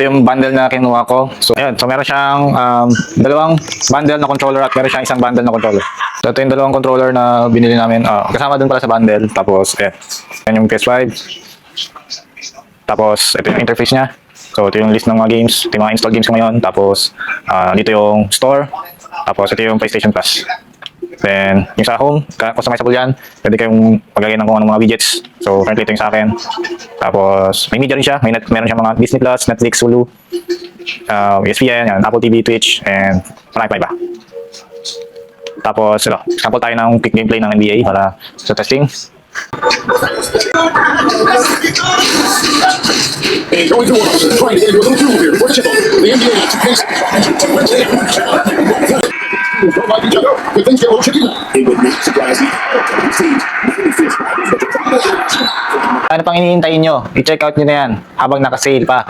Ito yung bundle na kinuha ko. So, ayun. So, meron siyang dalawang bundle na controller at meron siyang isang bundle na controller. So, ito yung dalawang controller na binili namin. Kasama dun pala sa bundle. Tapos, ayan. Ayan yung PS5. Tapos, ito yung interface niya. So, ito yung list ng mga games. Ito yung mga installed games ko ngayon. Tapos, dito yung store. Tapos, ito yung PlayStation Plus. Then, yung sa home, customizable yan. Pwede kayong paglagay ng kung anong mga widgets. So, currently ito yung sa akin. Tapos, may media rin siya. Meron siya mga Disney Plus, Netflix, Hulu, ESPN, yan, Apple TV, Twitch, and marami pa iba. Tapos, ito, sample tayo ng quick gameplay ng NBA para sa testing. And going through trying to get into a little groove here before the tip-off. The NBA don't like each other, but things get a little tricky. It would not surprise me. Ano pang inihintayin nyo? I-check out nyo na yan habang naka-sale pa.